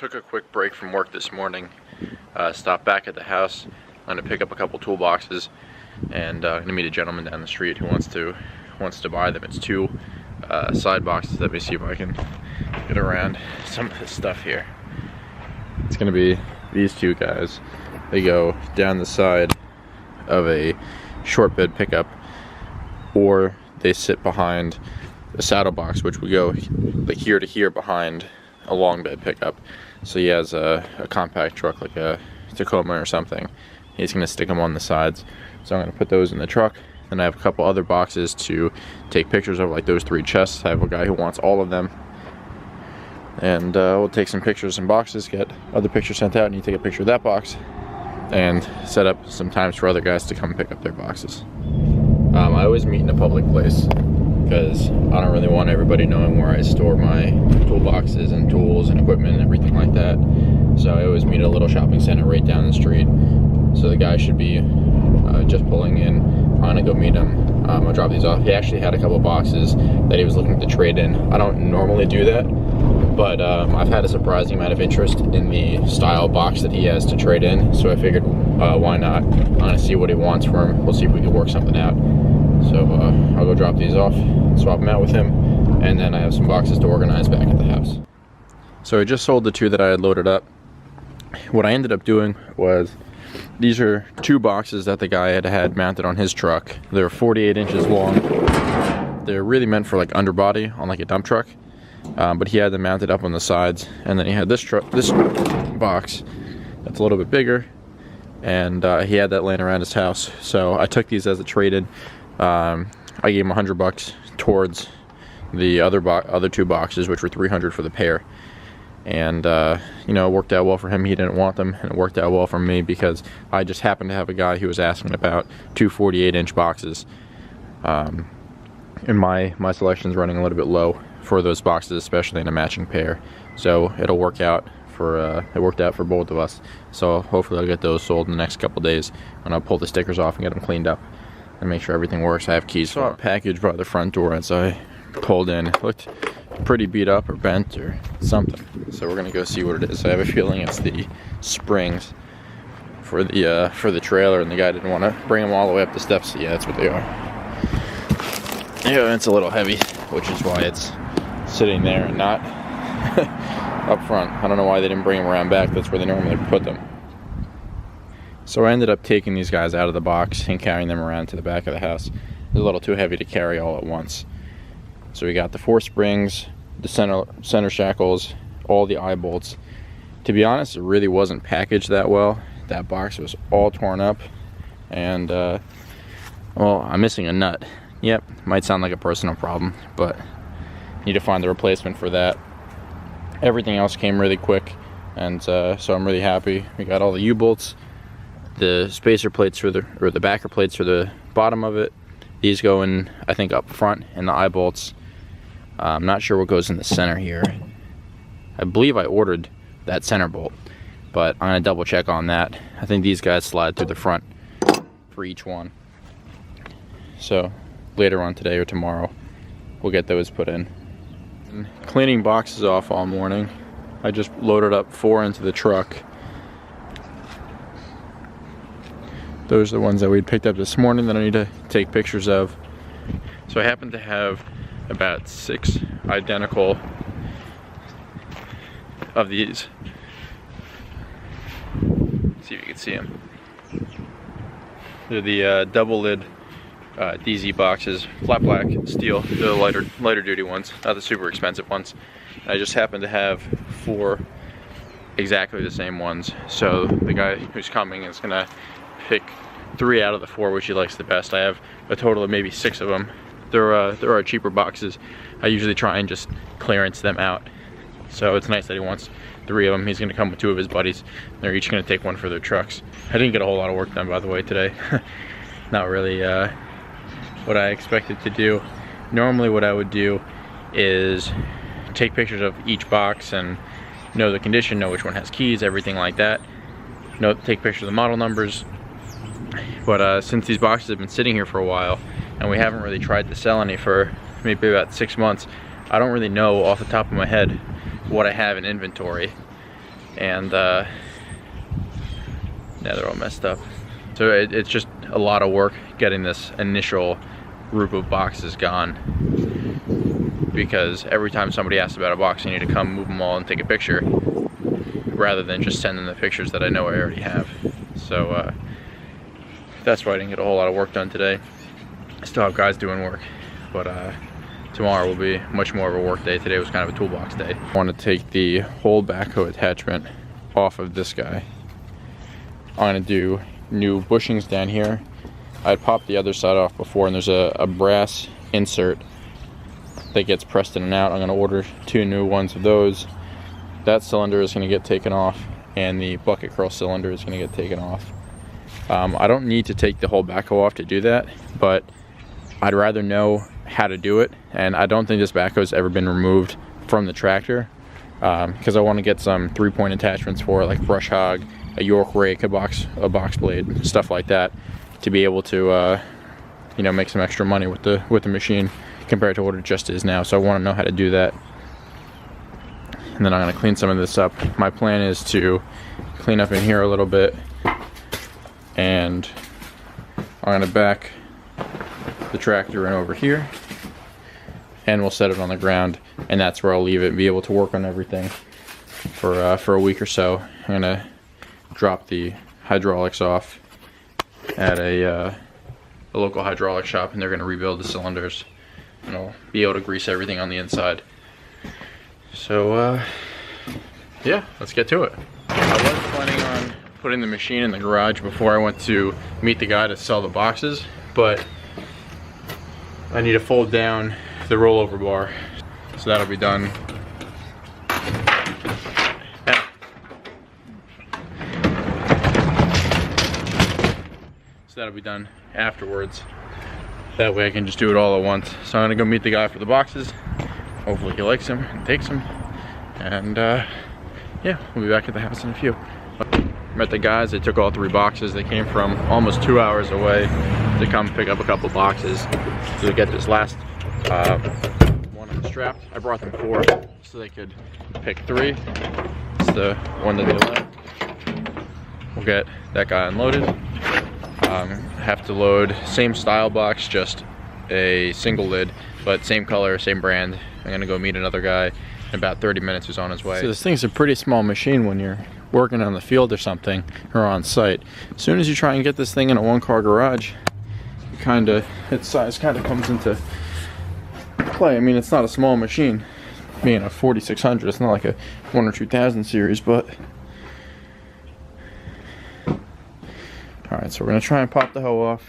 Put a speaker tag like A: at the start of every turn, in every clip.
A: took a quick break from work this morning, stopped back at the house. I'm gonna pick up a couple toolboxes and gonna meet a gentleman down the street who wants to buy them. It's two side boxes. Let me see if I can get around some of this stuff here. It's gonna be these two guys. They go down the side of a short bed pickup, or they sit behind a saddle box, which would go like here to here behind a long bed pickup. So he has a compact truck like a Tacoma or something. He's gonna stick them on the sides. So I'm gonna put those in the truck. Then I have a couple other boxes to take pictures of, like those 3 chests. I have a guy who wants all of them. And we'll take some pictures in boxes, get other pictures sent out, and you take a picture of that box, and set up some times for other guys to come pick up their boxes. I always meet in a public place because I don't really want everybody knowing where I store my toolboxes and tools and equipment and everything like that. So I always meet at a little shopping center right down the street. So the guy should be just pulling in. I'm gonna go meet him. I'll drop these off. He actually had a couple boxes that he was looking to trade in. I don't normally do that, but I've had a surprising amount of interest in the style box that he has to trade in. So I figured, why not? I'm gonna see what he wants for him. We'll see if we can work something out. So I'll go drop these off, swap them out with him, and then I have some boxes to organize back at the house. So I just sold the 2 that I had loaded up. What I ended up doing was, these are 2 boxes that the guy had mounted on his truck. They're 48 inches long. They're really meant for like underbody on like a dump truck, but he had them mounted up on the sides. And then he had this box that's a little bit bigger, and he had that laying around his house. So I took these as a trade-in. I gave him $100 towards the other 2 boxes, which were $300 for the pair. And you know, it worked out well for him. He didn't want them, and it worked out well for me because I just happened to have a guy who was asking about 2 48-inch boxes, and my selection's running a little bit low for those boxes, especially in a matching pair. So it'll work out for it worked out for both of us. So hopefully I'll get those sold in the next couple days, and I'll pull the stickers off and get them cleaned up and make sure everything works. I have keys for a package by the front door as I pulled in. It looked pretty beat up or bent or something, so we're gonna go see what it is. I have a feeling it's the springs for the trailer, and the guy didn't want to bring them all the way up the steps. So yeah, that's what they are. Yeah, it's a little heavy, which is why it's sitting there and not up front. I don't know why they didn't bring them around back. That's where they normally put them. So I ended up taking these guys out of the box and carrying them around to the back of the house. It was a little too heavy to carry all at once. So we got the 4 springs, the center shackles, all the eye bolts. To be honest, it really wasn't packaged that well. That box was all torn up, and well, I'm missing a nut. Yep, might sound like a personal problem, but need to find the replacement for that. Everything else came really quick, and so I'm really happy. We got all the U-bolts, the spacer plates for the backer plates for the bottom of it. These go in, I think, up front, and the eye bolts. I'm not sure what goes in the center here. I believe I ordered that center bolt, but I'm gonna double check on that. I think these guys slide through the front for each one. So later on today or tomorrow, we'll get those put in. And cleaning boxes off all morning. I just loaded up 4 into the truck. Those are the ones that we picked up this morning that I need to take pictures of. So I happen to have about 6 identical of these. Let's see if you can see them. They're the double lid DZ boxes, flat black steel, the lighter duty ones, not the super expensive ones. I just happen to have 4 exactly the same ones. So the guy who's coming is gonna pick 3 out of the 4 which he likes the best. I have a total of maybe 6 of them. There are cheaper boxes. I usually try and just clearance them out. So it's nice that he wants 3 of them. He's gonna come with 2 of his buddies. They're each gonna take one for their trucks. I didn't get a whole lot of work done, by the way, today. Not really what I expected to do. Normally what I would do is take pictures of each box and know the condition, know which one has keys, everything like that. Take pictures of the model numbers. But since these boxes have been sitting here for a while, and we haven't really tried to sell any for maybe about 6 months, I don't really know off the top of my head what I have in inventory. and now they're all messed up. So it's just a lot of work getting this initial group of boxes gone, because every time somebody asks about a box, I need to come move them all and take a picture, rather than just send them the pictures that I know I already have. So that's why I didn't get a whole lot of work done today. I still have guys doing work, but tomorrow will be much more of a work day. Today was kind of a toolbox day. I want to take the whole backhoe attachment off of this guy. I'm going to do new bushings down here. I popped the other side off before, and there's a brass insert that gets pressed in and out. I'm going to order 2 new ones of those. That cylinder is going to get taken off, and the bucket curl cylinder is going to get taken off. I don't need to take the whole backhoe off to do that, but I'd rather know how to do it, and I don't think this backhoe's ever been removed from the tractor, because I want to get some 3-point attachments for it, like brush hog, a York rake, a box blade, stuff like that, to be able to you know, make some extra money with the machine compared to what it just is now. So I want to know how to do that, and then I'm going to clean some of this up. My plan is to clean up in here a little bit, and I'm going to back the tractor in over here, and we'll set it on the ground, and that's where I'll leave it and be able to work on everything for a week or so. I'm gonna drop the hydraulics off at a local hydraulic shop, and they're gonna rebuild the cylinders, and I'll be able to grease everything on the inside. So yeah, let's get to it. I was planning on putting the machine in the garage before I went to meet the guy to sell the boxes, but I need to fold down the rollover bar, so that'll be done. So that'll be done afterwards. That way I can just do it all at once. So I'm gonna go meet the guy for the boxes. Hopefully he likes them and takes them. And yeah, we'll be back at the house in a few. Met the guys. They took all 3 boxes. They came from almost 2 hours away to come pick up a couple boxes to get this last one unstrapped. I brought them 4 so they could pick 3. It's the one that they left. We'll get that guy unloaded. Have to load same style box, just a single lid, but same color, same brand. I'm gonna go meet another guy in about 30 minutes who's on his way. So this thing's a pretty small machine when you're working on the field or something, or on site. As soon as you try and get this thing in a 1-car garage, its size kind of comes into play. I mean, it's not a small machine, being a 4600. It's not like a 1 or 2000 series, but all right. So we're gonna try and pop the hoe off.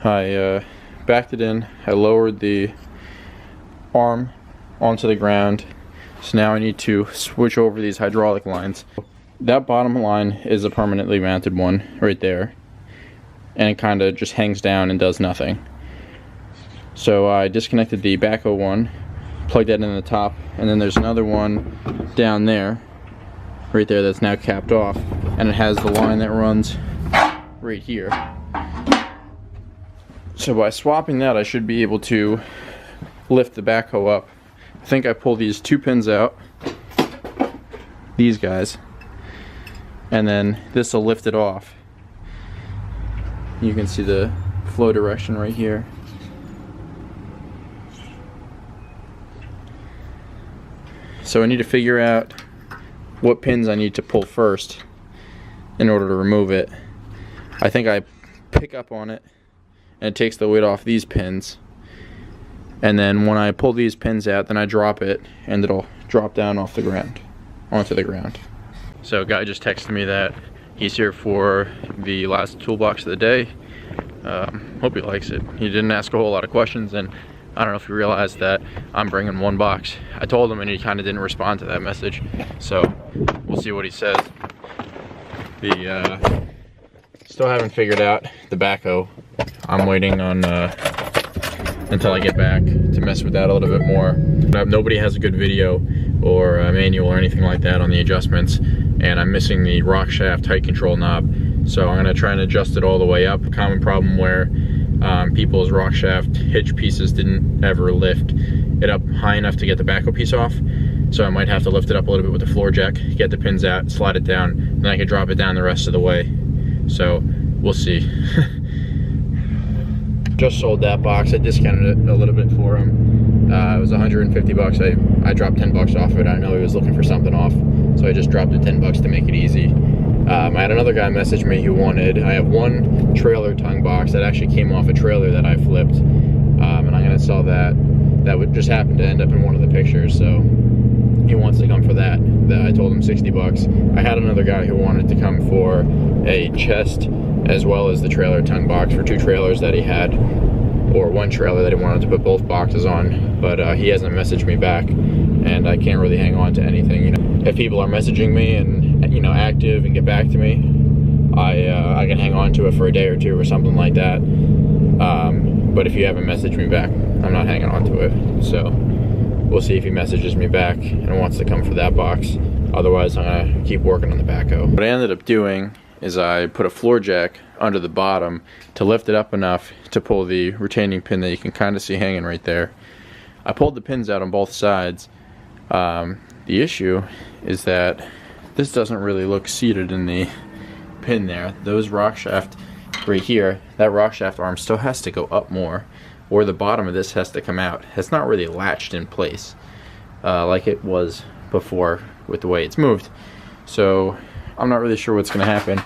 A: I backed it in. I lowered the arm onto the ground. So now I need to switch over these hydraulic lines. That bottom line is a permanently mounted one right there, and it kind of just hangs down and does nothing. So I disconnected the backhoe one, plugged that in the top, and then there's another one down there, right there, that's now capped off, and it has the line that runs right here. So by swapping that, I should be able to lift the backhoe up. I think I pull these 2 pins out, these guys, and then this will lift it off. You can see the flow direction right here. So I need to figure out what pins I need to pull first in order to remove it. I think I pick up on it, and it takes the weight off these pins, and then when I pull these pins out, then I drop it, and it'll drop down off the ground, onto the ground. So a guy just texted me that he's here for the last toolbox of the day. Hope he likes it. He didn't ask a whole lot of questions, and I don't know if he realized that I'm bringing 1 box. I told him, and he kind of didn't respond to that message, so we'll see what he says. Still haven't figured out the backhoe. I'm waiting on until I get back to mess with that a little bit more. Nobody has a good video or a manual or anything like that on the adjustments, and I'm missing the rock shaft height control knob, so I'm gonna try and adjust it all the way up. A common problem where people's rock shaft hitch pieces didn't ever lift it up high enough to get the backhoe piece off. so I might have to lift it up a little bit with the floor jack, get the pins out, slide it down, and then I can drop it down the rest of the way. So we'll see. Just sold that box. I discounted it a little bit for him. It was 150 bucks. I dropped 10 bucks off of it. I know he was looking for something off, so I just dropped it 10 bucks to make it easy. I had another guy message me who wanted, I have one trailer tongue box that actually came off a trailer that I flipped, and I'm gonna sell that. That would just happen to end up in one of the pictures, so he wants to come for that. I told him 60 bucks. I had another guy who wanted to come for a chest as well as the trailer tongue box for 2 trailers that he had, or 1 trailer that he wanted to put both boxes on, but he hasn't messaged me back, and I can't really hang on to anything. You know, if people are messaging me and, you know, active and get back to me, I can hang on to it for a day or 2 or something like that. But if you haven't messaged me back, I'm not hanging on to it. So we'll see if he messages me back and wants to come for that box. Otherwise, I'm gonna keep working on the backhoe. What I ended up doing is I put a floor jack under the bottom to lift it up enough to pull the retaining pin that you can kind of see hanging right there. I pulled the pins out on both sides. The issue is that this doesn't really look seated in the pin there. Those rock shaft right here, that rock shaft arm still has to go up more, or the bottom of this has to come out. It's not really latched in place like it was before with the way it's moved. So I'm not really sure what's gonna happen.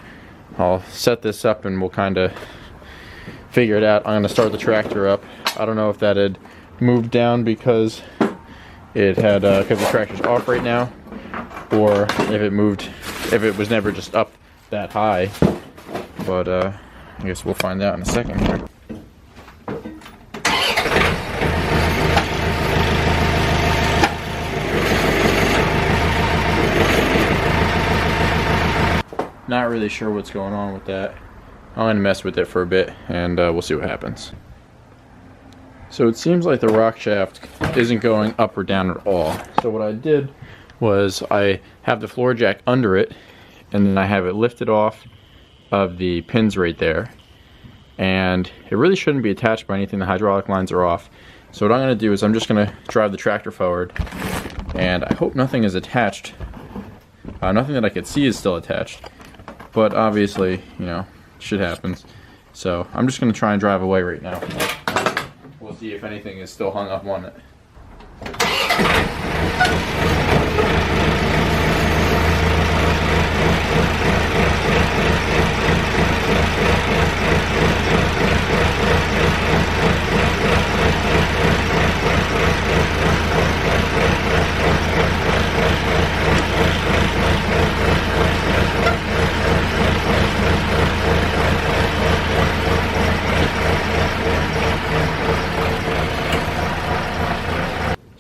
A: I'll set this up and we'll kind of figure it out. I'm gonna start the tractor up. I don't know if that had moved down because it had because the tractor's off right now, or if it moved, if it was never just up that high. But I guess we'll find out in a second here. Not really sure what's going on with that. I'm gonna mess with it for a bit and we'll see what happens. So it seems like the rock shaft isn't going up or down at all. So what I did was I have the floor jack under it, and then I have it lifted off of the pins right there. And it really shouldn't be attached by anything. The hydraulic lines are off. So what I'm gonna do is I'm just gonna drive the tractor forward, and I hope nothing is attached. Nothing that I could see is still attached. But obviously, you know, shit happens. So I'm just gonna try and drive away right now. We'll see if anything is still hung up on it.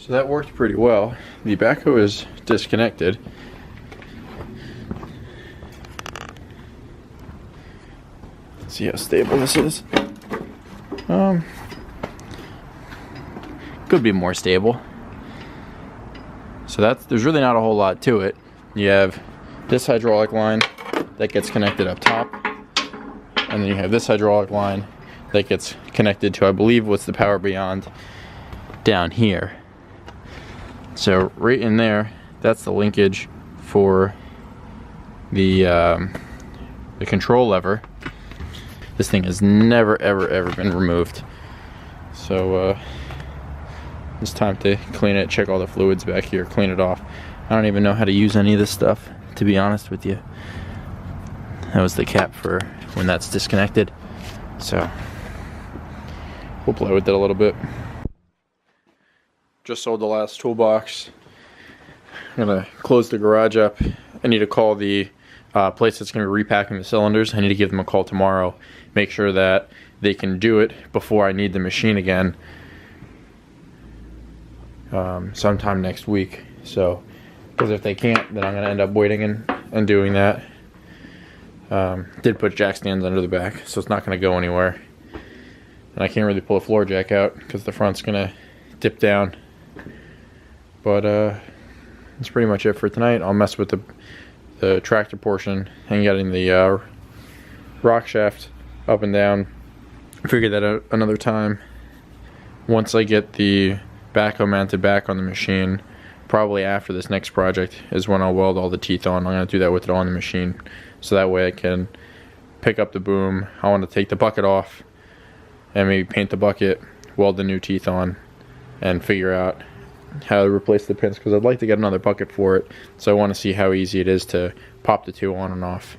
A: So that worked pretty well. The backhoe is disconnected. Let's see how stable this is. Could be more stable. So there's really not a whole lot to it. You have this hydraulic line that gets connected up top, and then you have this hydraulic line that gets connected to, I believe, what's the power beyond down here. So right in there, that's the linkage for the control lever. This thing has never ever been removed. So it's time to clean it, check all the fluids back here, clean it off. I don't even know how to use any of this stuff, to be honest with you. That was the cap for when that's disconnected. So we'll play with it a little bit. Just sold the last toolbox. I'm gonna close the garage up. I need to call the place that's gonna be repacking the cylinders. I need to give them a call tomorrow. Make sure that they can do it before I need the machine again. Sometime next week. So, because if they can't, then I'm gonna end up waiting and doing that. Did put jack stands under the back, so it's not gonna go anywhere. And I can't really pull a floor jack out because the front's gonna dip down. But that's pretty much it for tonight. I'll mess with the tractor portion and getting the rock shaft up and down. Figure that out another time. Once I get the backhoe mounted back on the machine, probably after this next project is when I'll weld all the teeth on. I'm going to do that with it on the machine, so that way I can pick up the boom. I want to take the bucket off and maybe paint the bucket, weld the new teeth on, and figure out how to replace the pins, because I'd like to get another bucket for it, so I want to see how easy it is to pop the two on and off.